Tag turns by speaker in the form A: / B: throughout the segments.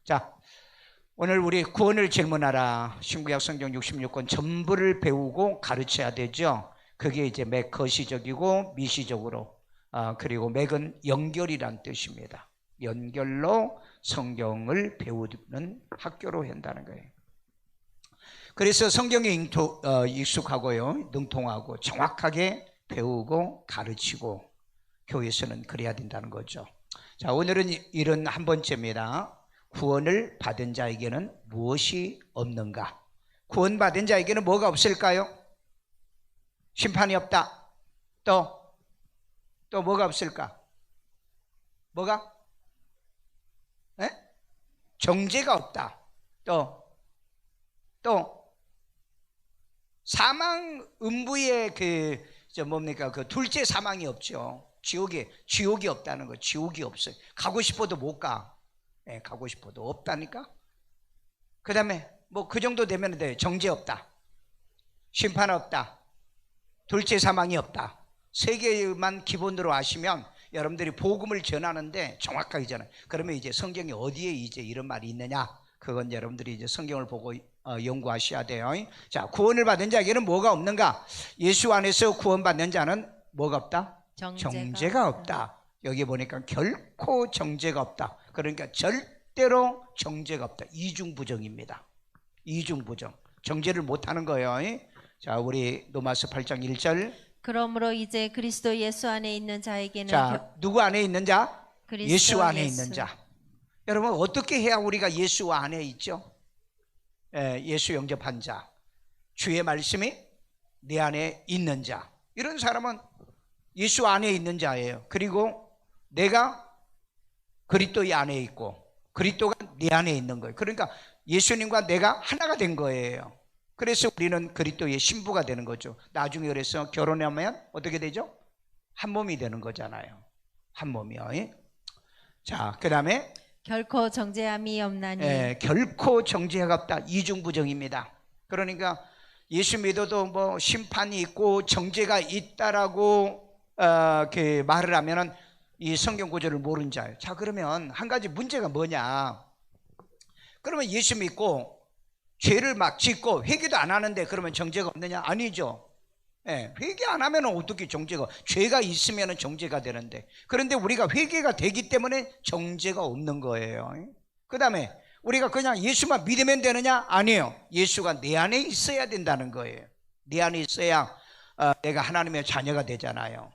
A: 자, 오늘 우리 구원을 질문하라 신구약 성경 66권 전부를 배우고 가르쳐야 되죠. 그게 이제 맥 거시적이고 미시적으로 그리고 맥은 연결이란 뜻입니다. 연결로 성경을 배우는 학교로 한다는 거예요. 그래서 성경에 익숙하고요, 능통하고 정확하게 배우고 가르치고 교회에서는 그래야 된다는 거죠. 자, 오늘은 이런 한 번째입니다. 구원을 받은 자에게는 무엇이 없는가? 구원받은 자에게는 뭐가 없을까요? 심판이 없다. 또 뭐가 없을까? 뭐가? 에? 정죄가 없다. 또 사망 음부의 그 둘째 사망이 없죠. 지옥이 없다는 거. 지옥이 없어요. 가고 싶어도 못 가. 가고 싶어도 없다니까. 그 다음에 뭐 그 정도 되면 돼. 정죄 없다, 심판 없다, 둘째 사망이 없다. 세 개만 기본으로 아시면 여러분들이 복음을 전하는데 정확하게 전해요. 그러면 이제 성경이 어디에 이제 이런 말이 있느냐, 그건 여러분들이 이제 성경을 보고 연구하셔야 돼요. 자, 구원을 받은 자에게는 뭐가 없는가? 예수 안에서 구원받는 자는 뭐가 없다? 정죄가 없다. 여기 보니까 결코 정죄가 없다. 그러니까 절대로 정죄가 없다. 이중부정입니다. 이중부정. 정죄를 못하는 거예요. 자, 우리 로마서 8장 1절.
B: 그러므로 이제 그리스도 예수 안에 있는 자에게는
A: 누구 안에 있는 자? 예수 안에 있는 자. 여러분, 어떻게 해야 우리가 예수 안에 있죠? 예수 영접한 자, 주의 말씀이 내 안에 있는 자, 이런 사람은 예수 안에 있는 자예요. 그리고 내가 그리스도의 안에 있고 그리스도가 내 안에 있는 거예요. 그러니까 예수님과 내가 하나가 된 거예요. 그래서 우리는 그리스도의 신부가 되는 거죠. 나중에 그래서 결혼하면 어떻게 되죠? 한 몸이 되는 거잖아요. 한 몸이요. 자, 그 다음에
B: 결코 정죄함이 없나니.
A: 결코 정죄가 없다. 이중부정입니다. 그러니까 예수 믿어도 뭐 심판이 있고 정죄가 있다라고 말을 하면은 이 성경 구절을 모른 자예요. 자, 그러면 한 가지 문제가 뭐냐? 그러면 예수 믿고 죄를 막 짓고 회개도 안 하는데 그러면 정죄가 없느냐? 아니죠. 회개 안 하면 어떻게 정죄가, 죄가 있으면 정죄가 되는데, 그런데 우리가 회개가 되기 때문에 정죄가 없는 거예요. 그 다음에 우리가 그냥 예수만 믿으면 되느냐? 아니에요. 예수가 내 안에 있어야 된다는 거예요. 내 안에 있어야 내가 하나님의 자녀가 되잖아요.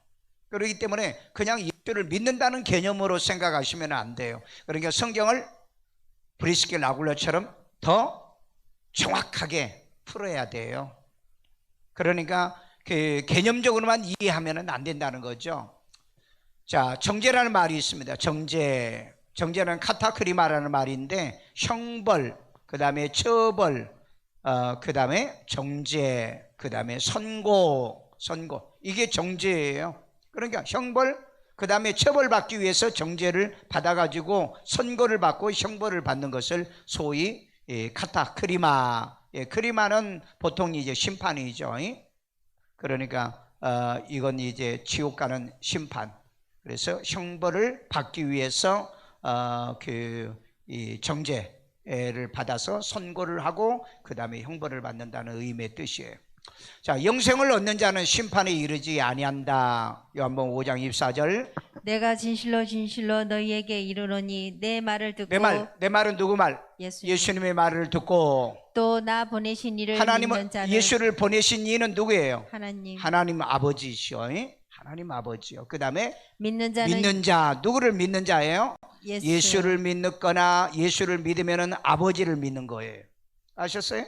A: 그렇기 때문에 그냥 예수를 믿는다는 개념으로 생각하시면 안 돼요. 그러니까 성경을 브리스길 라굴러처럼 더 정확하게 풀어야 돼요. 그러니까 그 개념적으로만 이해하면 안 된다는 거죠. 자, 정죄라는 말이 있습니다. 정죄는 카타크리마라는 말인데, 형벌, 그 다음에 처벌, 그 다음에 정죄, 그 다음에 선고, 이게 정죄예요. 그러니까 형벌, 그 다음에 처벌받기 위해서 정죄를 받아가지고 선고를 받고 형벌을 받는 것을 소위 카타크리마. 크리마는 보통 이제 심판이죠. 그러니까 이건 이제 지옥 가는 심판. 그래서 형벌을 받기 위해서 이 정죄를 받아서 선고를 하고 그 다음에 형벌을 받는다는 의미의 뜻이에요. 자, 영생을 얻는 자는 심판에 이르지 아니한다. 요한복음 5장 24절.
B: 내가 진실로 너희에게 이르노니 내 말을 듣고.
A: 내 말은 누구 말? 예수님의 말을 듣고
B: 또 나 보내신 이를 믿는 자는.
A: 예수를 보내신 이는 누구예요?
B: 하나님
A: 아버지시오. 하나님 아버지요. 그 다음에
B: 믿는
A: 자, 누구를 믿는 자예요? 예수를 믿거나 예수를 믿으면 아버지를 믿는 거예요. 아셨어요?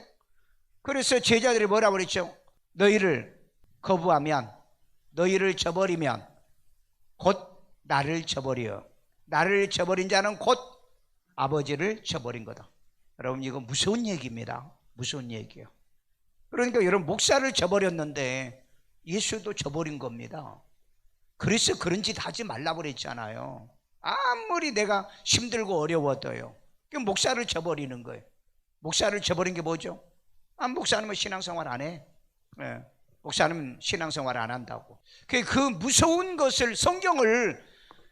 A: 그래서 제자들이 뭐라고 그랬죠? 너희를 거부하면, 너희를 저버리면 곧 나를 저버려. 나를 저버린 자는 곧 아버지를 저버린 거다. 여러분, 이거 무서운 얘기입니다. 무서운 얘기예요. 그러니까 여러분, 목사를 저버렸는데 예수도 저버린 겁니다. 그래서 그런 짓 하지 말라고 그랬잖아요. 아무리 내가 힘들고 어려워도요. 목사를 저버리는 거예요. 목사를 저버린 게 뭐죠? 목사님은 신앙생활 안 해. 목사님은 신앙생활 안 한다고. 그 무서운 것을, 성경을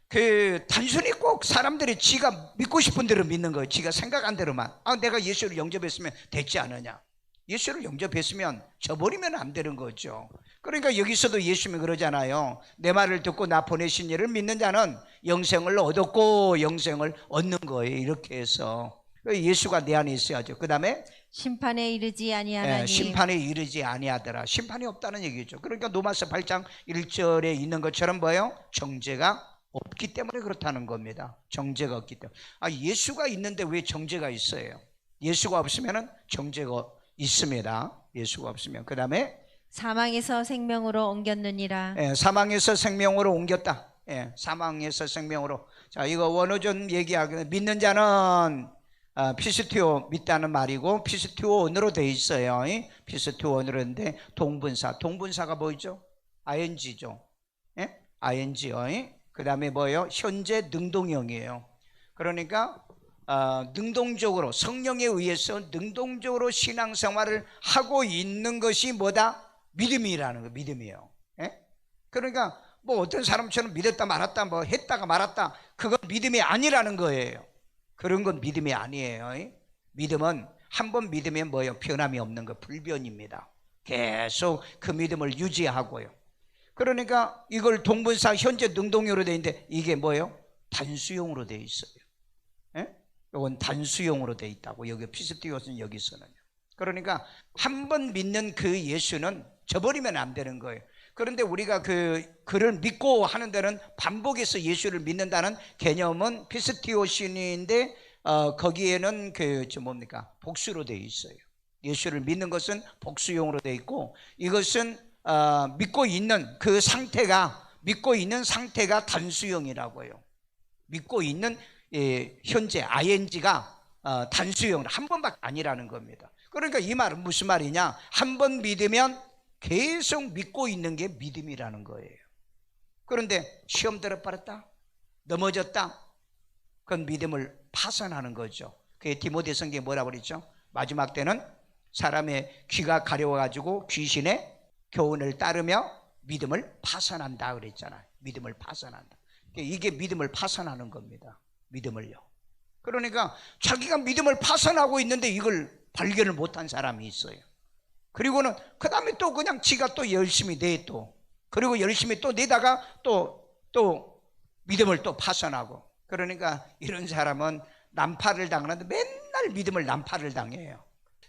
A: 그 단순히 꼭 사람들이 지가 믿고 싶은 대로 믿는 거예요. 지가 생각한 대로만. 내가 예수를 영접했으면 됐지 않느냐. 예수를 영접했으면 져버리면 안 되는 거죠. 그러니까 여기서도 예수님이 그러잖아요. 내 말을 듣고 나 보내신 이를 믿는 자는 영생을 얻었고 영생을 얻는 거예요. 이렇게 해서 예수가 내 안에 있어야죠. 그 다음에
B: 심판에 이르지 아니하나니
A: 심판에 이르지 아니하더라. 심판이 없다는 얘기죠. 그러니까 로마서 8장 1절에 있는 것처럼 뭐예요? 정죄가 없기 때문에 그렇다는 겁니다. 정죄가 없기 때문에. 예수가 있는데 왜 정죄가 있어요? 예수가 없으면 정죄가 있습니다. 예수가 없으면. 그 다음에
B: 사망에서 생명으로 옮겼느니라.
A: 사망에서 생명으로 옮겼다. 사망에서 생명으로. 자, 이거 원어전 얘기하기 믿는 자는 피스티오 믿다는 말이고 피스티오원으로 돼 있어요. 피스티오원으로인데 동분사가 뭐죠? ing죠. ing요. 그 다음에 뭐예요? 현재 능동형이에요. 그러니까 능동적으로 성령에 의해서 능동적으로 신앙생활을 하고 있는 것이 뭐다? 믿음이라는 거. 믿음이에요. 그러니까 뭐 어떤 사람처럼 믿었다 말았다 뭐 했다가 말았다, 그건 믿음이 아니라는 거예요. 그런 건 믿음이 아니에요. 믿음은 한번 믿으면 뭐예요? 변함이 없는 거, 불변입니다. 계속 그 믿음을 유지하고요. 그러니까 이걸 동분사 현재 능동형으로 되어 있는데 이게 뭐예요? 단수형으로 되어 있어요. 이건 단수형으로 되어 있다고. 여기 피스티오스는 여기서는요. 그러니까 한 번 믿는 그 예수는 저버리면 안 되는 거예요. 그런데 우리가 그를 믿고 하는 데는 반복해서 예수를 믿는다는 개념은 피스티오신인데 거기에는 뭡니까? 복수로 되어 있어요. 예수를 믿는 것은 복수용으로 되어 있고, 이것은 믿고 있는 그 상태가 단수형이라고요. 믿고 있는 현재 ing가 단수형, 한 번밖에 아니라는 겁니다. 그러니까 이 말은 무슨 말이냐? 한 번 믿으면 계속 믿고 있는 게 믿음이라는 거예요. 그런데 시험 들어버렸다, 넘어졌다, 그건 믿음을 파산하는 거죠. 그게 디모데 성경에 뭐라고 그랬죠? 마지막 때는 사람의 귀가 가려워가지고 귀신의 교훈을 따르며 믿음을 파산한다 그랬잖아요. 믿음을 파산한다. 이게 믿음을 파산하는 겁니다. 믿음을요. 그러니까 자기가 믿음을 파산하고 있는데 이걸 발견을 못한 사람이 있어요. 그리고는 그 다음에 또 그냥 지가 또 열심히 내 그리고 열심히 또 내다가 또 믿음을 또 파산하고. 그러니까 이런 사람은 난파를 당하는데 맨날 믿음을 난파를 당해요.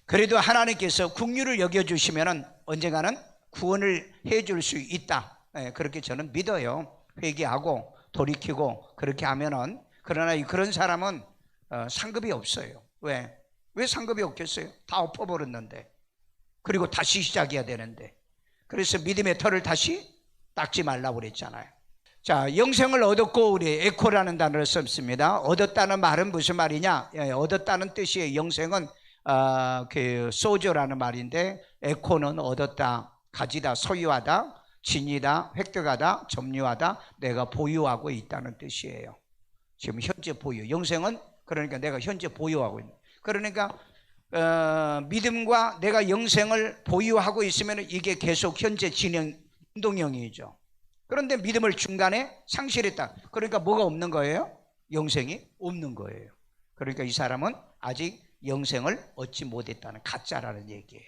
A: 그래도 하나님께서 긍휼을 여겨주시면 언젠가는 구원을 해줄 수 있다. 그렇게 저는 믿어요. 회개하고 돌이키고 그렇게 하면은. 그러나 그런 사람은 상급이 없어요. 왜 상급이 없겠어요? 다 엎어버렸는데. 그리고 다시 시작해야 되는데. 그래서 믿음의 털을 다시 닦지 말라고 그랬잖아요. 자, 영생을 얻었고, 우리 에코라는 단어를 썼습니다. 얻었다는 말은 무슨 말이냐? 얻었다는 뜻이에요. 영생은 소저라는 말인데, 에코는 얻었다, 가지다, 소유하다, 지니다, 획득하다, 점유하다, 내가 보유하고 있다는 뜻이에요. 지금 현재 보유. 영생은 그러니까 내가 현재 보유하고 있는. 그러니까 믿음과 내가 영생을 보유하고 있으면 이게 계속 현재 진행 운동형이죠. 그런데 믿음을 중간에 상실했다. 그러니까 뭐가 없는 거예요? 영생이 없는 거예요. 그러니까 이 사람은 아직 영생을 얻지 못했다는 가짜라는 얘기예요.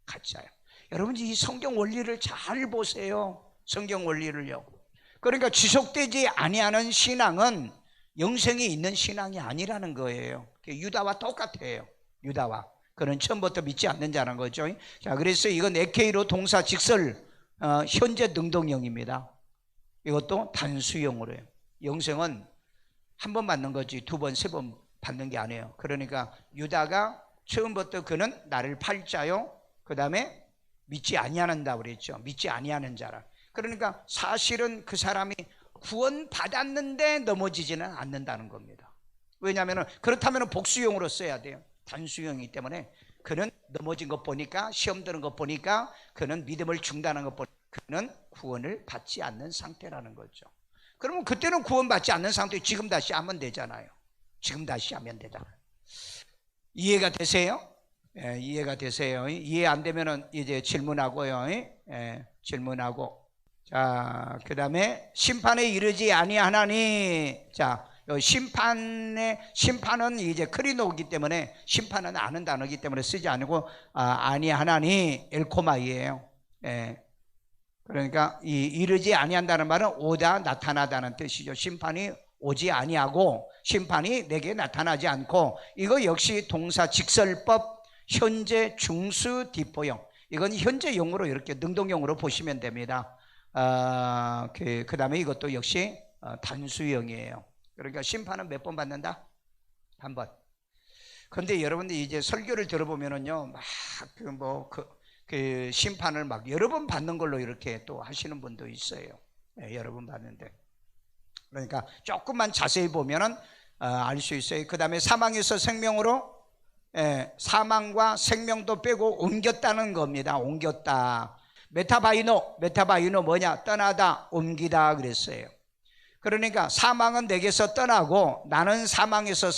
A: 가짜요. 여러분, 이 성경 원리를 잘 보세요. 성경 원리를요. 그러니까 지속되지 아니하는 신앙은 영생이 있는 신앙이 아니라는 거예요. 유다와 똑같아요. 유다와. 그는 처음부터 믿지 않는 자라는 거죠. 자, 그래서 이건 에케이로 동사 직설 현재 능동형입니다. 이것도 단수형으로 해요. 영생은 한 번 받는 거지 두 번, 세 번 받는 게 아니에요. 그러니까 유다가 처음부터 그는 나를 팔자요, 그 다음에 믿지 아니하는다 그랬죠. 믿지 아니하는 자라. 그러니까 사실은 그 사람이 구원 받았는데 넘어지지는 않는다는 겁니다. 왜냐하면 그렇다면 복수형으로 써야 돼요. 단수형이기 때문에 그는 넘어진 것 보니까, 시험 드는 것 보니까, 그는 믿음을 중단한 것 보니까 그는 구원을 받지 않는 상태라는 거죠. 그러면 그때는 구원받지 않는 상태에 지금 다시 하면 되잖아요. 지금 다시 하면 되잖아요. 이해가 되세요? 이해가 되세요? 이해 안 되면 이제 질문하고요. 질문하고. 자, 그 다음에 심판에 이르지 아니하나니. 자, 심판은 이제 크리노이기 때문에 심판은 아는 단어이기 때문에 쓰지 않고 아니하나니 엘코마이예요. 예. 그러니까 이 이르지 아니한다는 말은 오다 나타나다는 뜻이죠. 심판이 오지 아니하고 심판이 내게 나타나지 않고, 이거 역시 동사 직설법 현재 중수 디포형, 이건 현재용으로 이렇게 능동형으로 보시면 됩니다. 그 다음에 이것도 역시 단수형이에요. 그러니까 심판은 몇 번 받는다? 한 번. 그런데 여러분들이 이제 설교를 들어보면은요, 막 그 심판을 막 여러 번 받는 걸로 이렇게 또 하시는 분도 있어요. 네, 여러 번 받는데. 그러니까 조금만 자세히 보면은 알 수 있어요. 그 다음에 사망에서 생명으로, 사망과 생명도 빼고 옮겼다는 겁니다. 옮겼다. 메타바이노 뭐냐? 떠나다, 옮기다 그랬어요. 그러니까 사망은 내게서 떠나고 나는 사망에서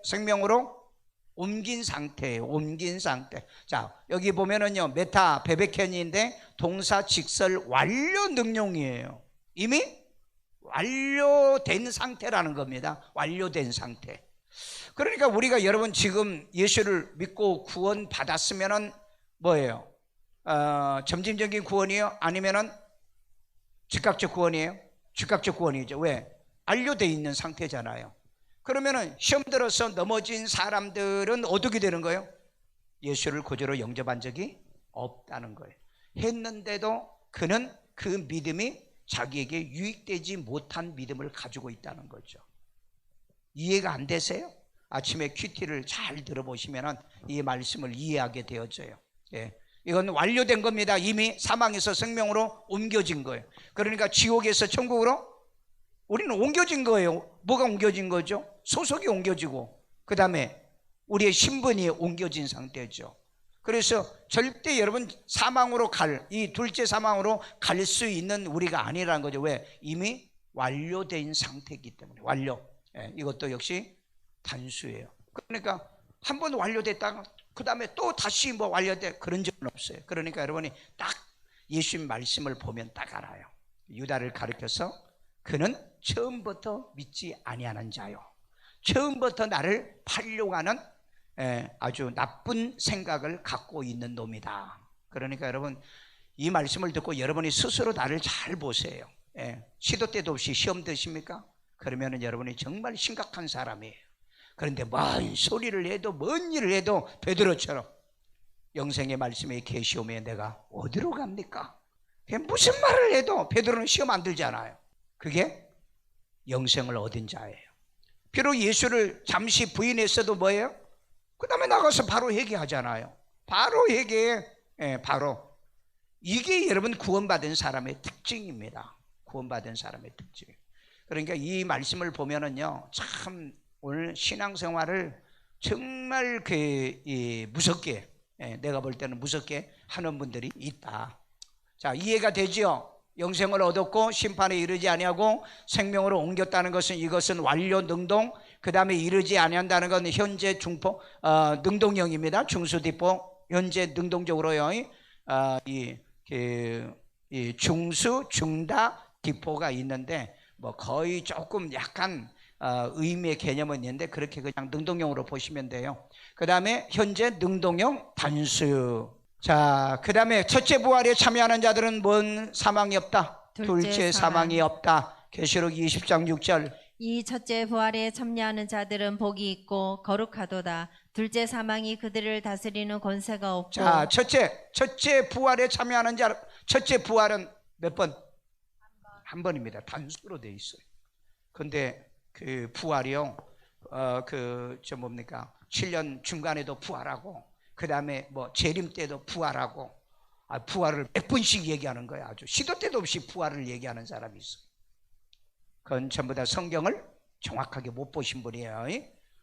A: 생명으로 옮긴 상태예요. 옮긴 상태. 자, 여기 보면은요, 메타 베베켄인데 동사 직설 완료 능용이에요. 이미 완료된 상태라는 겁니다. 완료된 상태. 그러니까 우리가 여러분 지금 예수를 믿고 구원 받았으면은 뭐예요? 점진적인 구원이에요? 아니면은 즉각적 구원이에요? 즉각적 구원이죠. 왜? 완료되어 있는 상태잖아요. 그러면은 시험 들어서 넘어진 사람들은 어떻게 되는 거예요? 예수를 구주로 영접한 적이 없다는 거예요. 했는데도 그는 그 믿음이 자기에게 유익되지 못한 믿음을 가지고 있다는 거죠. 이해가 안 되세요? 아침에 큐티를 잘 들어보시면 이 말씀을 이해하게 되어져요. 예. 이건 완료된 겁니다. 이미 사망에서 생명으로 옮겨진 거예요. 그러니까 지옥에서 천국으로 우리는 옮겨진 거예요. 뭐가 옮겨진 거죠? 소속이 옮겨지고, 그 다음에 우리의 신분이 옮겨진 상태죠. 그래서 절대 여러분 사망으로 이 둘째 사망으로 갈 수 있는 우리가 아니라는 거죠. 왜? 이미 완료된 상태이기 때문에. 완료. 예, 이것도 역시 단수예요. 그러니까 한 번 완료됐다가 그 다음에 또 다시 완료돼, 그런 적은 없어요. 그러니까 여러분이 딱 예수님 말씀을 보면 딱 알아요. 유다를 가리켜서 그는 처음부터 믿지 아니하는 자요, 처음부터 나를 팔려고 하는 아주 나쁜 생각을 갖고 있는 놈이다. 그러니까 여러분 이 말씀을 듣고 여러분이 스스로 나를 잘 보세요. 시도 때도 없이 시험 드십니까? 그러면 여러분이 정말 심각한 사람이에요. 그런데 뭔 소리를 해도 뭔 일을 해도 베드로처럼 영생의 말씀에 계시오매 내가 어디로 갑니까? 무슨 말을 해도 베드로는 시험 안 들잖아요. 그게 영생을 얻은 자예요. 비록 예수를 잠시 부인했어도 뭐예요? 그 다음에 나가서 바로 회개하잖아요. 바로 회개해. 바로 이게 여러분 구원받은 사람의 특징입니다. 구원받은 사람의 특징. 그러니까 이 말씀을 보면은요, 참 오늘 신앙생활을 정말 무섭게, 내가 볼 때는 무섭게 하는 분들이 있다. 자, 이해가 되죠? 영생을 얻었고 심판에 이르지 아니하고 생명으로 옮겼다는 것은, 이것은 완료 능동, 그 다음에 이르지 아니한다는 건 현재 중포 능동형입니다. 중수디포 현재 능동적으로요. 이 중수 중다 디포가 있는데 거의 조금 약간 의미의 개념은 있는데 그렇게 그냥 능동형으로 보시면 돼요. 그 다음에 현재 능동형 단수. 자, 그 다음에 첫째 부활에 참여하는 자들은 뭔 사망이 없다? 둘째 사망이 없다. 계시록 20장 6절.
B: 이 첫째 부활에 참여하는 자들은 복이 있고 거룩하도다. 둘째 사망이 그들을 다스리는 권세가 없고.
A: 자, 첫째 부활에 참여하는 자, 첫째 부활은 몇 번? 한 번입니다. 단수로 되어 있어요. 근데 그 부활이요, 뭡니까? 7년 중간에도 부활하고, 그 다음에 재림 때도 부활하고, 부활을 몇 번씩 얘기하는 거야. 아주 시도 때도 없이 부활을 얘기하는 사람이 있어. 그건 전부 다 성경을 정확하게 못 보신 분이에요.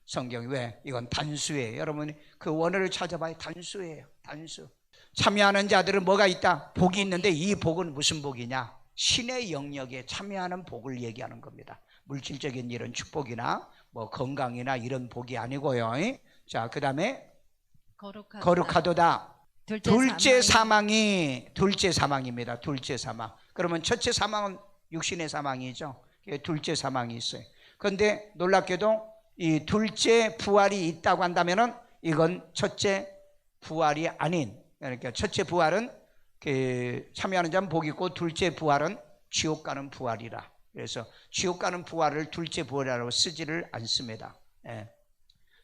A: 성경이 왜? 이건 단수예요. 여러분이 그 원어를 찾아봐야 단수예요. 단수. 참여하는 자들은 뭐가 있다? 복이 있는데 이 복은 무슨 복이냐? 신의 영역에 참여하는 복을 얘기하는 겁니다. 물질적인 이런 축복이나 건강이나 이런 복이 아니고요. 자, 그 다음에 거룩하도다. 둘째 사망입니다. 둘째 사망. 그러면 첫째 사망은 육신의 사망이죠. 둘째 사망이 있어요. 그런데 놀랍게도 이 둘째 부활이 있다고 한다면은 이건 첫째 부활이 아닌, 그러니까 첫째 부활은 참여하는 자는 복이 있고 둘째 부활은 지옥 가는 부활이라. 그래서 지옥 가는 부활을 둘째 부활이라고 쓰지를 않습니다. 예.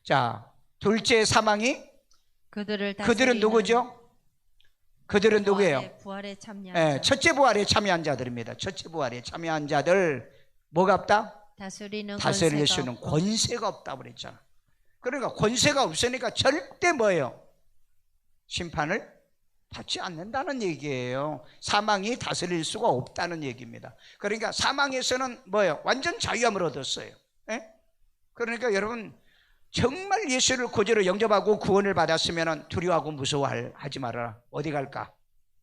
A: 자, 둘째 사망이 그들은 누구죠? 그들은 누구예요?
B: 부활에 참여한
A: 예, 첫째 부활에 참여한 자들입니다. 첫째 부활에 참여한 자들 뭐가 없다? 다스릴 수 있는 권세가 없다고 그랬잖아. 그러니까 권세가 없으니까 절대 뭐예요? 심판을 받지 않는다는 얘기예요. 사망이 다스릴 수가 없다는 얘기입니다. 그러니까 사망에서는 뭐예요? 완전 자유함을 얻었어요. 예? 그러니까 여러분 정말 예수를 구주로 영접하고 구원을 받았으면 두려워하고 무서워하지 말아라. 어디 갈까?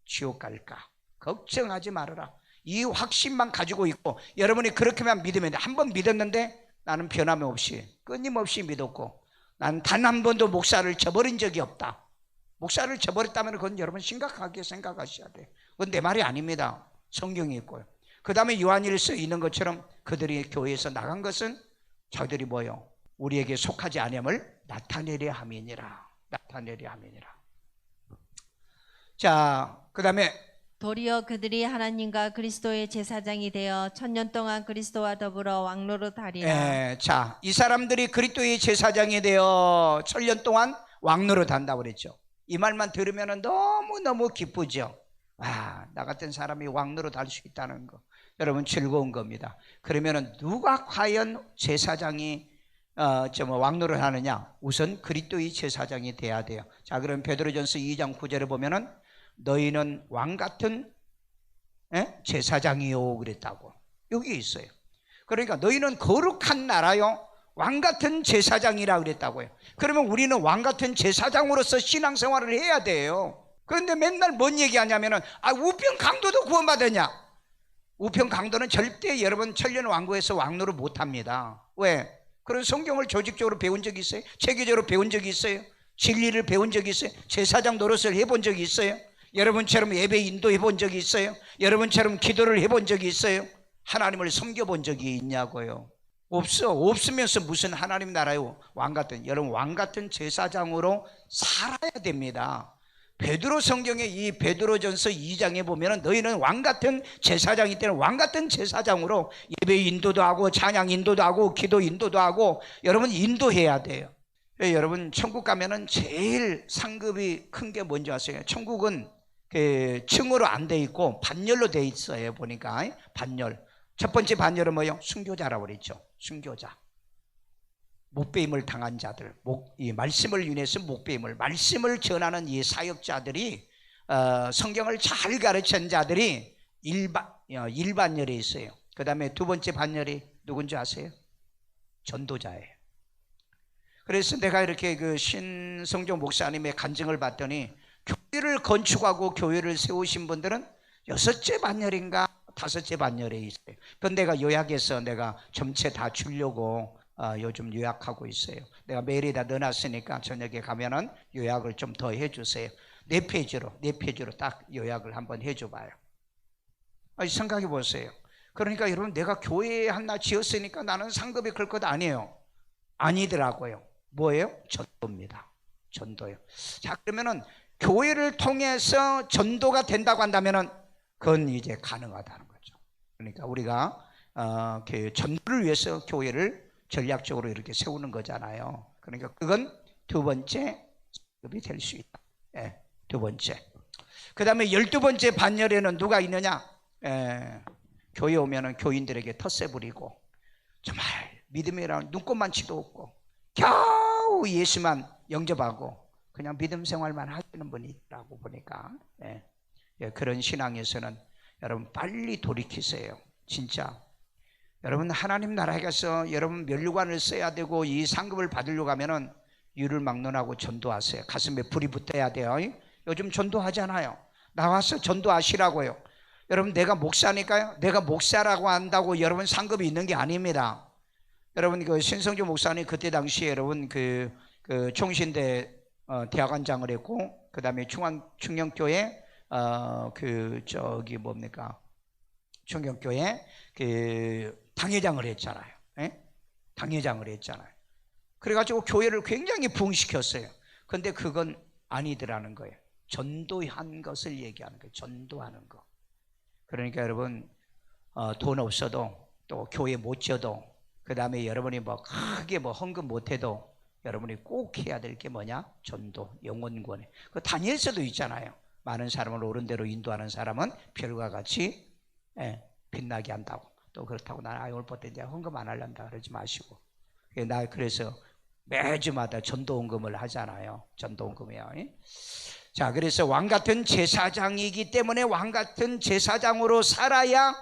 A: 지옥 갈까? 걱정하지 말아라. 이 확신만 가지고 있고, 여러분이 그렇게만 믿으면 돼. 한 번 믿었는데 나는 변함이 없이 끊임없이 믿었고, 난 단 한 번도 목사를 저버린 적이 없다. 목사를 저버렸다면 그건 여러분 심각하게 생각하셔야 돼요. 그건 내 말이 아닙니다. 성경이 있고요. 그 다음에 요한일서 있는 것처럼 그들이 교회에서 나간 것은 저들이 뭐요? 우리에게 속하지 아니함을 나타내려 함이니라. 나타내려 함이니라. 자, 그 다음에
B: 도리어 그들이 하나님과 그리스도의 제사장이 되어 천년 동안 그리스도와 더불어 왕노릇하리라.
A: 자, 이 사람들이 그리스도의 제사장이 되어 천년 동안 왕노릇 한다고 그랬죠. 이 말만 들으면 너무너무 기쁘죠. 와, 나 같은 사람이 왕노릇 할 수 있다는 거, 여러분 즐거운 겁니다. 그러면 누가 과연 제사장이 왕노릇 하느냐? 우선 그리스도의 제사장이 돼야 돼요. 자, 그럼 베드로전서 2장 9절에 보면은 너희는 왕같은 제사장이요 그랬다고 여기 있어요. 그러니까 너희는 거룩한 나라요 왕같은 제사장이라 그랬다고요. 그러면 우리는 왕같은 제사장으로서 신앙생활을 해야 돼요. 그런데 맨날 뭔 얘기하냐면은 우편 강도도 구원받았냐? 우편 강도는 절대 여러분 천년 왕국에서 왕노를 못합니다. 왜? 그런 성경을 조직적으로 배운 적이 있어요? 체계적으로 배운 적이 있어요? 진리를 배운 적이 있어요? 제사장 노릇을 해본 적이 있어요? 여러분처럼 예배 인도해 본 적이 있어요? 여러분처럼 기도를 해본 적이 있어요? 하나님을 섬겨본 적이 있냐고요? 없으면서 무슨 하나님 나라요? 왕같은, 여러분 왕같은 제사장으로 살아야 됩니다. 베드로 성경에 이 베드로전서 2장에 보면 너희는 왕같은 제사장이기 때문에 왕같은 제사장으로 예배 인도도 하고 찬양 인도도 하고 기도 인도도 하고 여러분 인도해야 돼요. 여러분 천국 가면은 제일 상급이 큰 게 뭔지 아세요? 천국은 층으로 안 돼 있고 반열로 돼 있어요. 보니까 반열. 첫 번째 반열은 뭐예요? 순교자라고 그랬죠. 순교자. 목배임을 당한 자들, 이 말씀을 인해서 목배임을, 말씀을 전하는 이 사역자들이 성경을 잘 가르친 자들이 일반열에 있어요. 그 다음에 두 번째 반열이 누군지 아세요? 전도자예요. 그래서 내가 이렇게 그 신성종 목사님의 간증을 봤더니 교회를 건축하고 교회를 세우신 분들은 6째 반열인가 5째 반열에 있어요. 그건 내가 요약해서 내가 전체 다 주려고 요즘 요약하고 있어요. 내가 메일에다 넣어놨으니까 저녁에 가면은 요약을 좀 더 해주세요. 4페이지로 딱 요약을 한번 해줘봐요. 생각해 보세요. 그러니까 여러분 내가 교회 하나 지었으니까 나는 상급이 클 것 아니에요. 아니더라고요. 뭐예요? 전도입니다. 전도요. 자, 그러면은 교회를 통해서 전도가 된다고 한다면은 그건 이제 가능하다는 거죠. 그러니까 우리가 전도를 위해서 교회를 전략적으로 이렇게 세우는 거잖아요. 그러니까 그건 두 번째 상급이 될 수 있다. 두 번째. 그 다음에 12번째 반열에는 누가 있느냐? 교회 오면은 교인들에게 텃세 부리고 정말 믿음이라는 눈꽃만치도 없고 겨우 예수만 영접하고 그냥 믿음 생활만 하시는 분이 있다고 보니까 그런 신앙에서는 여러분 빨리 돌이키세요. 진짜 여러분 하나님 나라에 가서 여러분 면류관을 써야 되고 이 상급을 받으려고 하면은 유를 막론하고 전도하세요. 가슴에 불이 붙어야 돼요. 요즘 전도하잖아요. 나와서 전도하시라고요. 여러분 내가 목사니까요. 내가 목사라고 한다고 여러분 상급이 있는 게 아닙니다. 여러분 그 신성주 목사님 그때 당시에 여러분 그 총신대 대학원장을 했고 그 다음에 충영교회 총경교회 그 당회장을 했잖아요. 예? 당회장을 했잖아요. 그래가지고 교회를 굉장히 부흥시켰어요. 근데 그건 아니더라는 거예요. 전도한 것을 얘기하는 거예요. 전도하는 거. 그러니까 여러분 돈 없어도 또 교회 못 지어도 그 다음에 여러분이 뭐 크게 뭐 헌금 못해도 여러분이 꼭 해야 될 게 뭐냐? 전도, 영혼구원. 그 다니엘서도 있잖아요. 많은 사람을 옳은 대로 인도하는 사람은 별과 같이 빛나게 한다고. 또 그렇다고 나는 오늘 볼때 이제 헌금 안 하려다 그러지 마시고. 나 그래서 매주마다 전도헌금을 하잖아요. 전도헌금이요. 자, 그래서 왕 같은 제사장이기 때문에 왕 같은 제사장으로 살아야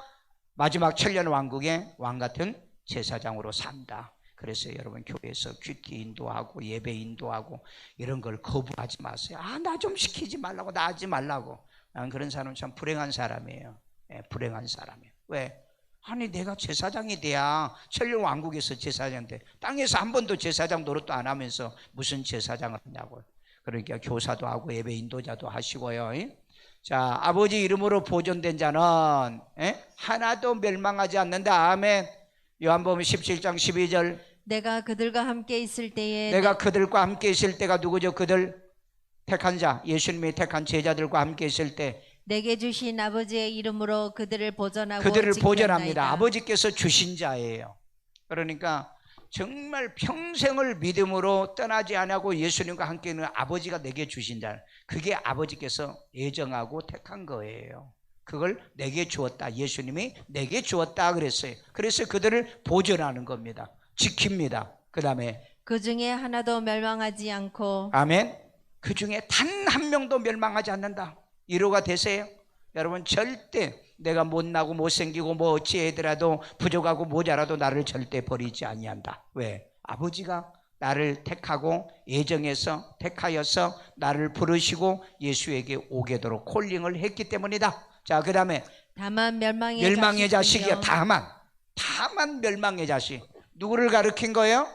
A: 마지막 천년 왕국의 왕 같은 제사장으로 산다. 그래서 여러분 교회에서 큐티 인도하고 예배 인도하고 이런 걸 거부하지 마세요. 나 좀 시키지 말라고, 나 하지 말라고. 난 그런 사람은 참 불행한 사람이에요. 불행한 사람이에요. 왜? 아니 내가 제사장이 돼야 천년 왕국에서 제사장 돼. 땅에서 한 번도 제사장 노릇도 안 하면서 무슨 제사장을 하냐고요. 그러니까 교사도 하고 예배 인도자도 하시고요. 자, 아버지 이름으로 보존된 자는 하나도 멸망하지 않는다. 아멘. 요한복음 17장 12절.
B: 내가 그들과 함께 있을 때에
A: 내가 그들과 함께 있을 때가 누구죠? 그들 택한 자, 예수님이 택한 제자들과 함께 있을 때
B: 내게 주신 아버지의 이름으로 그들을 보존하고
A: 그들을
B: 지켰나이다.
A: 보존합니다. 아버지께서 주신 자예요. 그러니까 정말 평생을 믿음으로 떠나지 않고 예수님과 함께 있는 아버지가 내게 주신 자, 그게 아버지께서 예정하고 택한 거예요. 그걸 내게 주었다. 예수님이 내게 주었다 그랬어요. 그래서 그들을 보존하는 겁니다. 지킵니다. 그 다음에
B: 그 중에 하나도 멸망하지 않고
A: 아멘. 그 중에 단 한 명도 멸망하지 않는다. 이로가 되세요? 여러분 절대 내가 못나고 못생기고 뭐 어찌하더라도 부족하고 모자라도 나를 절대 버리지 아니한다. 왜? 아버지가 나를 택하고 예정해서 택하여서 나를 부르시고 예수에게 오게도록 콜링을 했기 때문이다. 자, 그 다음에
B: 다만 멸망의
A: 자식이야. 다만 멸망의 자식. 누구를 가리킨 거예요?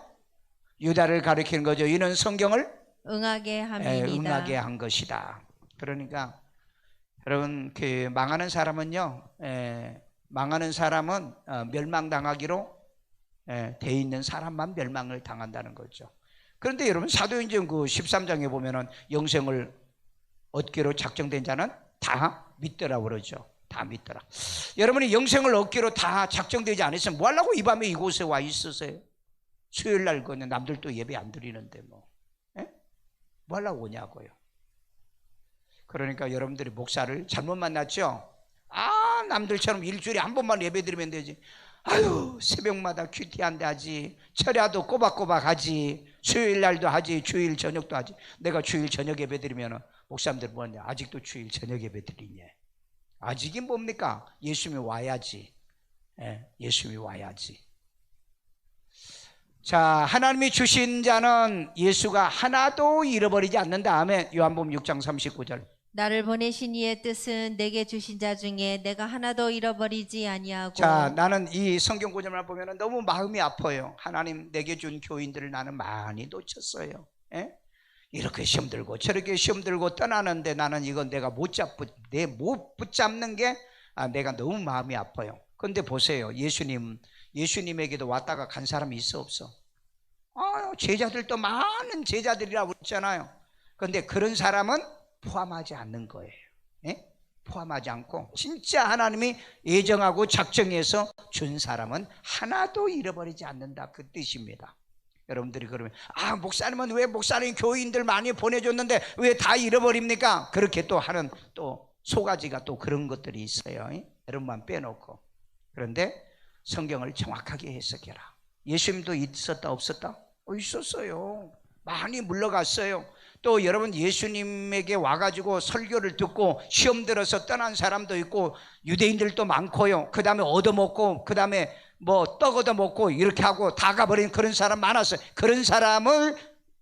A: 유다를 가리키는 거죠. 이는 성경을
B: 응하게 함이니이다.
A: 응하게 한 것이다. 그러니까 여러분 그 망하는 사람은요, 망하는 사람은 멸망당하기로 돼 있는 사람만 멸망을 당한다는 거죠. 그런데 여러분 사도행전 그 13장에 보면은 영생을 얻기로 작정된 자는 다 믿더라고 그러죠. 다 믿더라. 여러분이 영생을 얻기로 다 작정되지 않으시면 뭐 하려고 이 밤에 이곳에 와 있으세요? 수요일 날 거는 남들도 예배 안 드리는데 뭐 하려고 오냐고요. 그러니까 여러분들이 목사를 잘못 만났죠? 남들처럼 일주일에 한 번만 예배 드리면 되지. 아유, 새벽마다 큐티한데 하지. 철야도 꼬박꼬박 하지. 수요일 날도 하지. 주일 저녁도 하지. 내가 주일 저녁 예배 드리면 목사님들 뭐냐? 아직도 주일 저녁 예배 드리냐? 아직이 뭡니까? 예수님이 와야지. 예수님이 와야지. 자, 하나님이 주신 자는 예수가 하나도 잃어버리지 않는다. 아멘. 요한복음 6장 39절.
B: 나를 보내신 이의 뜻은 내게 주신 자 중에 내가 하나도 잃어버리지 아니하고.
A: 자, 나는 이 성경 구절만 보면 너무 마음이 아파요. 하나님 내게 준 교인들을 나는 많이 놓쳤어요. 이렇게 시험 들고 저렇게 시험 들고 떠나는데 나는 이건 내가 못 붙잡는 게 내가 너무 마음이 아파요. 그런데 보세요. 예수님에게도 왔다가 간 사람이 있어 없어? 제자들도 많은 제자들이라고 그랬잖아요. 그런데 그런 사람은 포함하지 않는 거예요. 포함하지 않고 진짜 하나님이 예정하고 작정해서 준 사람은 하나도 잃어버리지 않는다. 그 뜻입니다. 여러분들이 그러면 목사님은 왜 목사님 교인들 많이 보내줬는데 왜 다 잃어버립니까? 그렇게 또 하는 또 소가지가 또 그런 것들이 있어요. 여러분만 빼놓고. 그런데 성경을 정확하게 해석해라. 예수님도 있었다 없었다? 있었어요. 많이 물러갔어요. 또 여러분 예수님에게 와가지고 설교를 듣고 시험 들어서 떠난 사람도 있고 유대인들도 많고요. 그 다음에 얻어먹고 그 다음에 뭐 떡 얻어먹고 이렇게 하고 다 가버린 그런 사람 많았어요. 그런 사람을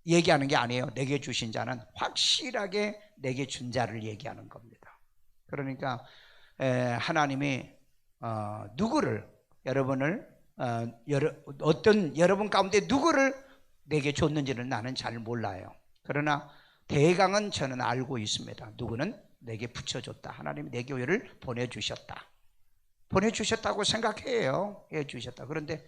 A: 얘기하는 게 아니에요. 내게 주신 자는 확실하게 내게 준 자를 얘기하는 겁니다. 그러니까 하나님이 누구를 여러분을 어떤 여러분 가운데 누구를 내게 줬는지는 나는 잘 몰라요. 그러나 대강은 저는 알고 있습니다. 누구는 내게 붙여줬다. 하나님이 내 교회를 보내주셨다. 보내주셨다고 생각해요. 해주셨다. 그런데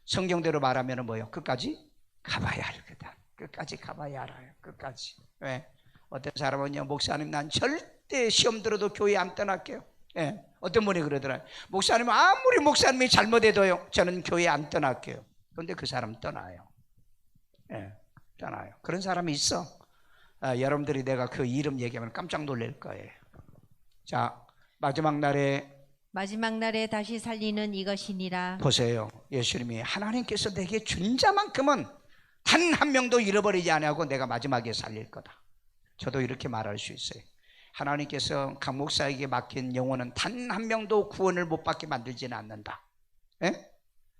A: 성경대로 말하면 뭐예요? 끝까지 가봐야 할 거다. 끝까지 가봐야 알아요. 끝까지. 왜? 어떤 사람은요, 목사님 난 절대 시험 들어도 교회 안 떠날게요. 예. 어떤 분이 그러더라고요. 목사님 아무리 목사님이 잘못해도요, 저는 교회 안 떠날게요. 그런데 그 사람 떠나요. 예, 떠나요. 그런 사람이 있어. 여러분들이 내가 그 이름 얘기하면 깜짝 놀랄 거예요. 자, 마지막 날에
B: 다시 살리는 이것이니라.
A: 보세요. 예수님이 하나님께서 내게 준 자만큼은 단 한 명도 잃어버리지 아니하고 내가 마지막에 살릴 거다. 저도 이렇게 말할 수 있어요. 하나님께서 각 목사에게 맡긴 영혼은 단 한 명도 구원을 못 받게 만들지는 않는다. 예?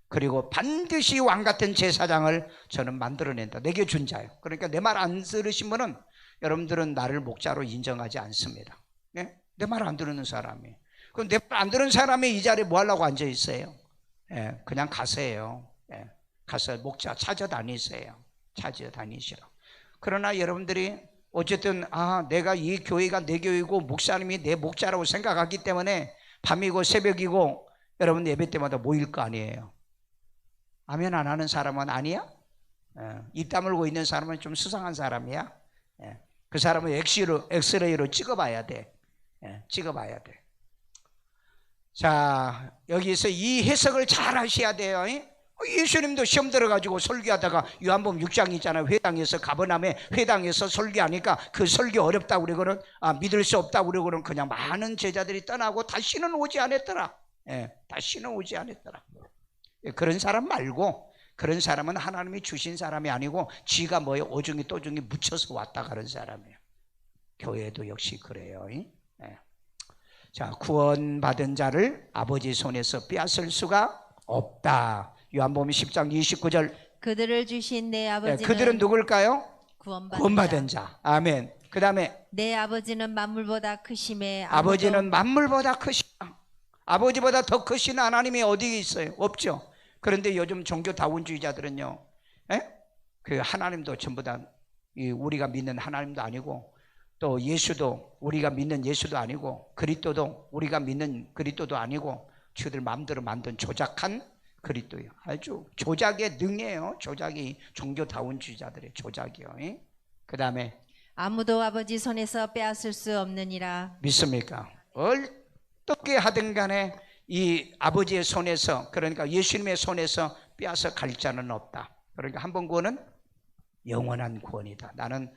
A: 그리고 반드시 왕같은 제사장을 저는 만들어낸다. 내게 준 자요. 그러니까 내 말 안 들으신 분은 여러분들은 나를 목자로 인정하지 않습니다. 예? 내 말 안 들으는 사람이. 그럼 내 말 안 들은 사람이 이 자리에 뭐 하려고 앉아 있어요? 예, 그냥 가세요. 예, 가서 목자 찾아다니세요. 찾아다니시라. 그러나 여러분들이 어쨌든 내가 이 교회가 내 교회고 목사님이 내 목자라고 생각하기 때문에 밤이고 새벽이고 여러분 예배 때마다 모일 거 아니에요. 아멘 안 하는 사람은 아니야? 입 다물고 있는 사람은 좀 수상한 사람이야. 그 사람은 엑스레이로 찍어봐야 돼. 찍어봐야 돼. 자, 여기서 이 해석을 잘 하셔야 돼요. 예수님도 시험 들어가지고 설교하다가 요한복음 6장 있잖아요. 회당에서 가버나움에 회당에서 설교하니까 그 설교 어렵다고 그러고는 믿을 수 없다고 그러고는 그냥 많은 제자들이 떠나고 다시는 오지 않았더라. 다시는 오지 않았더라. 그런 사람 말고, 그런 사람은 하나님이 주신 사람이 아니고 지가 뭐예요? 오중이 또중이 묻혀서 왔다 가는 사람이에요. 교회도 역시 그래요. 자, 구원받은 자를 아버지 손에서 빼앗을 수가 없다. 요한복음 10장 29절.
B: 그들을 주신 내 아버지는
A: 그들은 누굴까요?
B: 구원받은
A: 자. 아멘. 그 다음에
B: 내 아버지는 만물보다 크심에
A: 아버지는 만물보다 크시다. 아버지보다 더 크신 하나님이 어디 있어요? 없죠. 그런데 요즘 종교다원주의자들은요, 그 하나님도 전부 다 우리가 믿는 하나님도 아니고, 또 예수도 우리가 믿는 예수도 아니고, 그리스도도 우리가 믿는 그리스도도 아니고, 저들 마음대로 만든 조작한 그리스도예요. 아주 조작의 능이에요. 조작이 종교다원주의자들의 조작이요. 그 다음에
B: 아무도 아버지 손에서 빼앗을 수 없느니라.
A: 믿습니까? 어떻게 하든 간에 이 아버지의 손에서, 그러니까 예수님의 손에서 빼앗아 갈 자는 없다. 그러니까 한 번 구원은 영원한 구원이다. 나는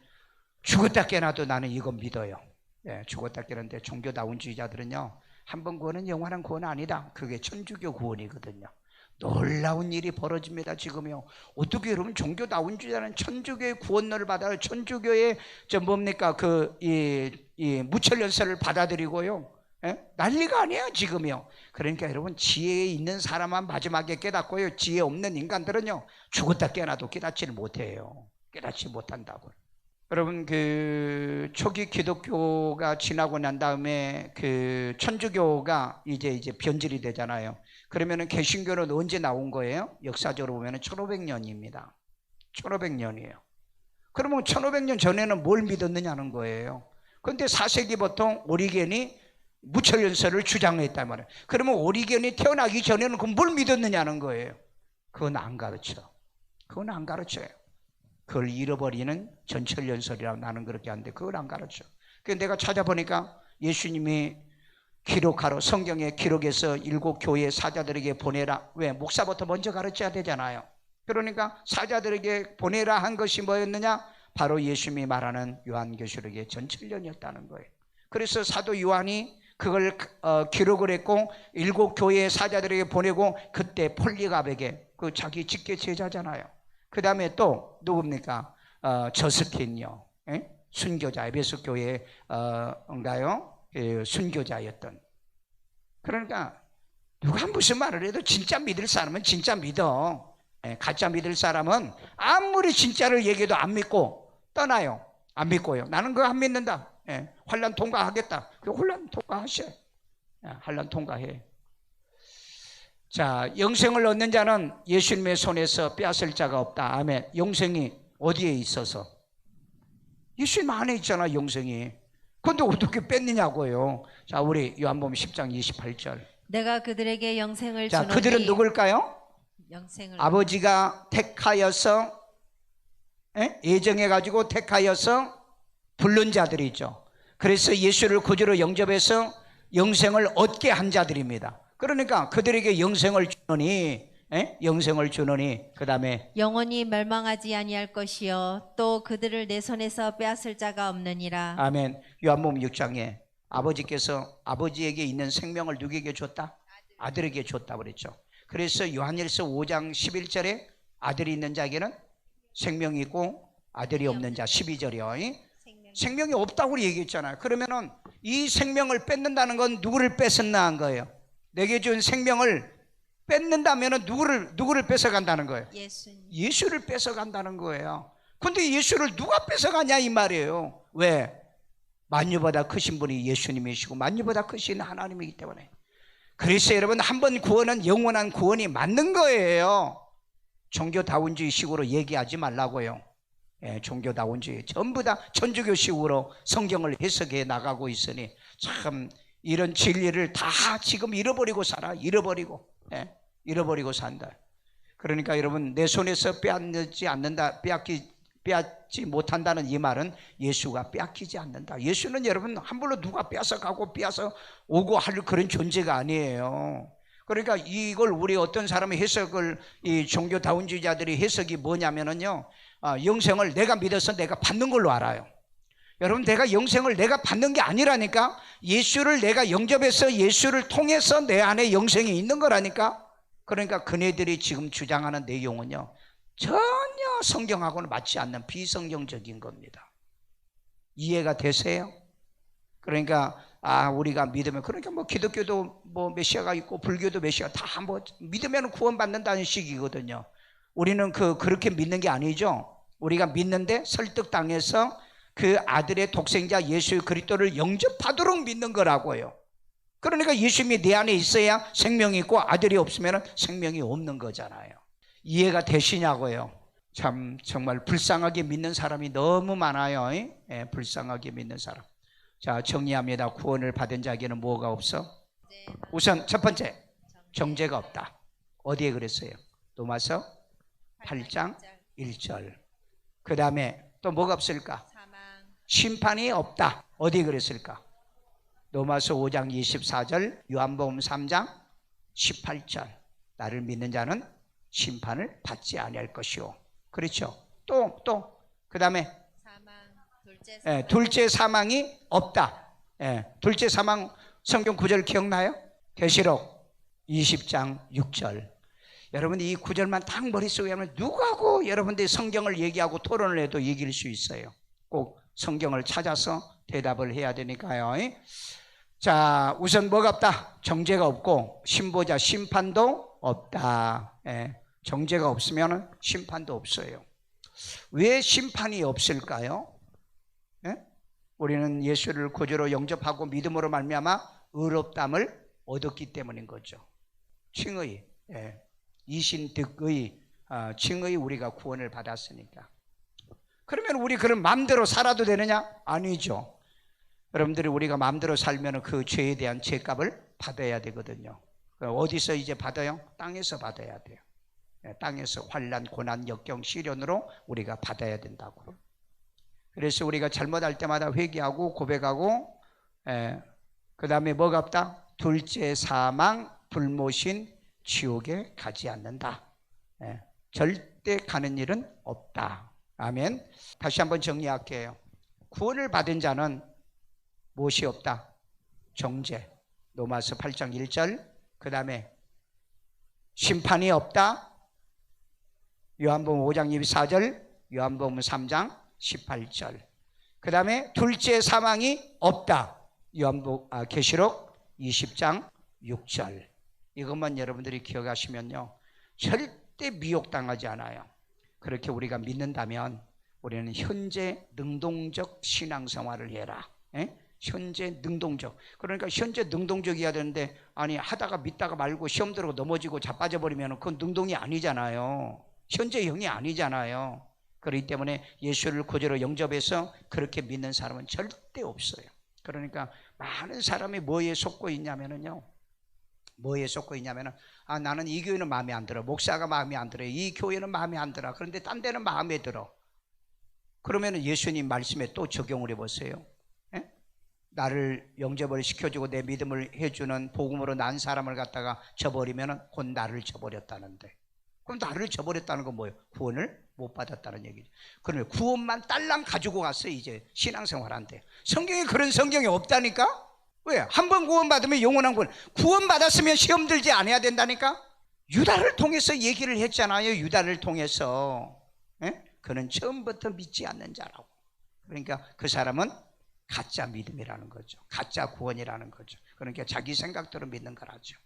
A: 죽었다 깨나도 나는 이거 믿어요. 죽었다 깨는데 종교다원주의자들은요, 한 번 구원은 영원한 구원 아니다. 그게 천주교 구원이거든요. 놀라운 일이 벌어집니다. 지금요. 어떻게 여러분 종교다원주의자는 천주교의 구원을 받아요. 천주교의 이 무천연설을 받아들이고요. 난리가 아니에요 지금요. 그러니까 여러분 지혜에 있는 사람만 마지막에 깨닫고요, 지혜 없는 인간들은요 죽었다 깨어나도 깨닫지를 못해요. 깨닫지 못한다고. 여러분 그 초기 기독교가 지나고 난 다음에 그 천주교가 이제 변질이 되잖아요. 그러면은 개신교는 언제 나온 거예요? 역사적으로 보면은 1500년입니다 1500년이에요 그러면 1500년 전에는 뭘 믿었느냐는 거예요. 그런데 4세기부터 오리겐이 무천연설을 주장했단 말이에요. 그러면 오리겐이 태어나기 전에는 그럼 뭘 믿었느냐는 거예요. 그건 안 가르쳐. 그건 안 가르쳐요. 그걸 잃어버리는 전천연설이라고 나는 그렇게 하는데 그걸 안 가르쳐. 그래서 내가 찾아보니까 예수님이 기록하러 성경의 기록에서 7 교회 사자들에게 보내라. 왜? 목사부터 먼저 가르쳐야 되잖아요. 그러니까 사자들에게 보내라 한 것이 뭐였느냐? 바로 예수님이 말하는 요한계시록의 전천년이었다는 거예요. 그래서 사도 요한이 그걸 기록을 했고 7 교회의 사자들에게 보내고, 그때 폴리갑에게, 그 자기 직계 제자잖아요. 그 다음에 또 누굽니까? 저스틴요, 순교자, 에베소 교회 순교자였던. 그러니까 누가 무슨 말을 해도 진짜 믿을 사람은 진짜 믿어. 가짜 믿을 사람은 아무리 진짜를 얘기해도 안 믿고 떠나요. 안 믿고요. 나는 그거 안 믿는다. 환난 통과하겠다. 그 환난 통과하셔. 환난 통과해. 자, 영생을 얻는 자는 예수님의 손에서 빼앗을 자가 없다. 아멘. 영생이 어디에 있어서? 예수님 안에 있잖아, 영생이. 그런데 어떻게 뺐느냐고요. 자, 우리 요한복음 10장 28절.
B: 내가 그들에게 영생을
A: 자,
B: 주노니
A: 그들은 누굴까요?
B: 영생을
A: 아버지가 택하여서 예정해가지고 택하여서 부른 자들이죠. 그래서 예수를 구주로 영접해서 영생을 얻게 한 자들입니다. 그러니까 그들에게 영생을 주노니 그 다음에
B: 영원히 멸망하지 아니할 것이요 또 그들을 내 손에서 빼앗을 자가 없느니라.
A: 아멘. 요한복음 6장에 아버지께서 아버지에게 있는 생명을 누구에게 줬다? 아들에게 줬다 그랬죠. 그래서 요한일서 5장 11절에 아들이 있는 자에게는 생명이 있고 아들이 없는 자 12절이요. 생명이 없다고 얘기했잖아요. 그러면은 이 생명을 뺏는다는 건 누구를 뺏었나 한 거예요. 내게 준 생명을 뺏는다면은 누구를 뺏어간다는 거예요. 예수를 뺏어간다는 거예요. 근데 예수를 누가 뺏어가냐 이 말이에요. 왜? 만유보다 크신 분이 예수님이시고 만유보다 크신 하나님이기 때문에. 그래서 여러분 한 번 구원은 영원한 구원이 맞는 거예요. 종교다운주의식으로 얘기하지 말라고요. 종교다운주의 전부 다 천주교식으로 성경을 해석해 나가고 있으니 참 이런 진리를 다 지금 잃어버리고 살아. 잃어버리고 산다. 그러니까 여러분 내 손에서 빼앗지 않는다, 빼앗지 못한다는 이 말은 예수가 빼앗기지 않는다. 예수는 여러분 함부로 누가 빼앗아가고 빼앗아 오고 할 그런 존재가 아니에요. 그러니까 이걸 우리 어떤 사람의 해석을 이 종교다운주의자들이 해석이 뭐냐면은요, 영생을 내가 믿어서 내가 받는 걸로 알아요. 여러분 내가 영생을 내가 받는 게 아니라니까. 예수를 내가 영접해서 예수를 통해서 내 안에 영생이 있는 거라니까. 그러니까 그네들이 지금 주장하는 내용은요 전혀 성경하고는 맞지 않는 비성경적인 겁니다. 이해가 되세요? 그러니까 우리가 믿으면, 그러니까 뭐 기독교도 뭐 메시아가 있고 불교도 메시아 다 뭐 믿으면 구원받는다는 식이거든요. 우리는 그렇게 믿는 게 아니죠. 우리가 믿는데 설득당해서 그 아들의 독생자 예수 그리스도를 영접하도록 믿는 거라고요. 그러니까 예수님이 내 안에 있어야 생명이 있고 아들이 없으면 생명이 없는 거잖아요. 이해가 되시냐고요. 참 정말 불쌍하게 믿는 사람이 너무 많아요. 불쌍하게 믿는 사람. 자, 정리합니다. 구원을 받은 자에게는 뭐가 없어? 우선 첫 번째, 정죄가 없다. 어디에 그랬어요? 로마서 8장 1절. 그 다음에 또 뭐가 없을까? 심판이 없다. 어디에 그랬을까? 로마서 5장 24절, 요한복음 3장 18절. 나를 믿는 자는 심판을 받지 아니할 것이요. 그렇죠. 또 그 다음에 둘째 사망이 없다. 둘째 사망 성경 구절 기억나요? 계시록 20장 6절. 여러분 이 구절만 딱 머릿속에 하면 누구하고 여러분들이 성경을 얘기하고 토론을 해도 이길 수 있어요. 꼭 성경을 찾아서 대답을 해야 되니까요. 자, 우선 뭐가 없다? 정죄가 없고 신보자 심판도 없다. 정죄가 없으면 심판도 없어요. 왜 심판이 없을까요? 우리는 예수를 구주로 영접하고 믿음으로 말미암아 의롭다함을 얻었기 때문인 거죠. 칭의, 이신득의 칭의 우리가 구원을 받았으니까. 그러면 우리 그런 마음대로 살아도 되느냐? 아니죠. 여러분들이 우리가 마음대로 살면 그 죄에 대한 죄값을 받아야 되거든요. 어디서 이제 받아요? 땅에서 받아야 돼요. 땅에서 환난, 고난, 역경, 시련으로 우리가 받아야 된다고. 그래서 우리가 잘못할 때마다 회개하고 고백하고, 그 다음에 뭐가 없다? 둘째 사망, 불모신, 지옥에 가지 않는다. 절대 가는 일은 없다. 아멘. 다시 한번 정리할게요. 구원을 받은 자는 무엇이 없다? 정죄. 로마서 8장 1절. 그 다음에 심판이 없다. 요한복음 5장 24절. 요한복음 3장 18절. 그 다음에 둘째 사망이 없다. 계시록 20장 6절. 이것만 여러분들이 기억하시면요 절대 미혹당하지 않아요. 그렇게 우리가 믿는다면 우리는 현재 능동적 신앙생활을 해라. 현재 능동적. 그러니까 현재 능동적이어야 되는데, 아니 하다가 믿다가 말고 시험 들고 넘어지고 자빠져버리면 그건 능동이 아니잖아요. 현재형이 아니잖아요. 그렇기 때문에 예수를 구주로 영접해서 그렇게 믿는 사람은 절대 없어요. 그러니까 많은 사람이 뭐에 속고 있냐면요, 뭐에 쏟고 있냐면은 나는 이 교회는 마음에 안 들어. 목사가 마음에 안 들어. 이 교회는 마음에 안 들어. 그런데 딴 데는 마음에 들어. 그러면은 예수님 말씀에 또 적용을 해보세요. 예? 나를 영접을 시켜주고 내 믿음을 해주는 복음으로 난 사람을 갖다가 저버리면은 곧 나를 저버렸다는데. 그럼 나를 저버렸다는 건 뭐예요? 구원을 못 받았다는 얘기죠. 그러면 구원만 딸랑 가지고 갔어요. 이제 신앙생활한테. 성경에 그런 성경이 없다니까? 왜? 한 번 구원받으면 영원한 구원 받았으면 시험 들지 않아야 된다니까? 유다를 통해서 얘기를 했잖아요. 유다를 통해서. 예? 그는 처음부터 믿지 않는 자라고. 그러니까 그 사람은 가짜 믿음이라는 거죠. 가짜 구원이라는 거죠. 그러니까 자기 생각대로 믿는 거라죠.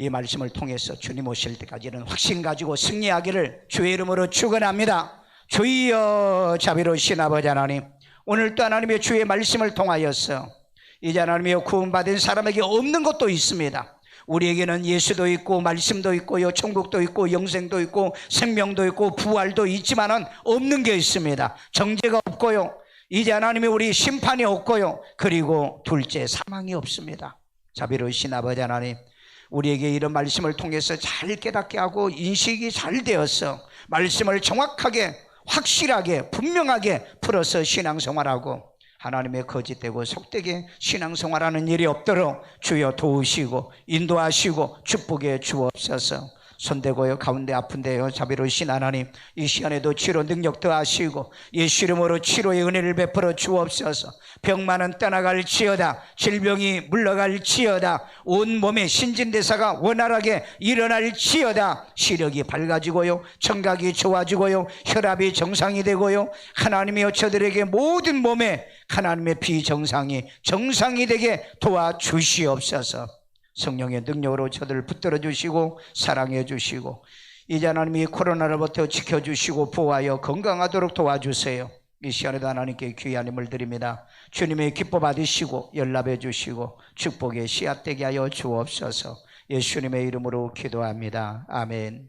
A: 이 말씀을 통해서 주님 오실 때까지는 확신 가지고 승리하기를 주의 이름으로 축원합니다. 주여 자비로우신 아버지 하나님, 오늘 또 하나님의 주의 말씀을 통하여서 이제 하나님의 구원받은 사람에게 없는 것도 있습니다. 우리에게는 예수도 있고 말씀도 있고요, 천국도 있고 영생도 있고 생명도 있고 부활도 있지만은 없는 게 있습니다. 정죄가 없고요, 이제 하나님의 우리 심판이 없고요, 그리고 둘째 사망이 없습니다. 자비로우신 아버지 하나님, 우리에게 이런 말씀을 통해서 잘 깨닫게 하고 인식이 잘 되어서 말씀을 정확하게 확실하게 분명하게 풀어서 신앙생활하고 하나님의 거짓되고 속되게 신앙생활하는 일이 없도록 주여 도우시고 인도하시고 축복해 주옵소서. 손대고요, 가운데 아픈데요, 자비로우신 하나님, 이 시간에도 치료 능력 더하시고 예수 이름으로 치료의 은혜를 베풀어 주옵소서. 병만은 떠나갈지어다, 질병이 물러갈지어다, 온 몸의 신진대사가 원활하게 일어날지어다, 시력이 밝아지고요, 청각이 좋아지고요, 혈압이 정상이 되고요, 하나님이여 저들에게 모든 몸에 하나님의 비정상이 정상이 되게 도와주시옵소서. 성령의 능력으로 저들을 붙들어 주시고 사랑해 주시고 이제 하나님이 코로나로부터 지켜주시고 보호하여 건강하도록 도와주세요. 이 시간에도 하나님께 귀한 힘을 드립니다. 주님의 기뻐 받으시고 연락해 주시고 축복의 씨앗되게 하여 주옵소서. 예수님의 이름으로 기도합니다. 아멘.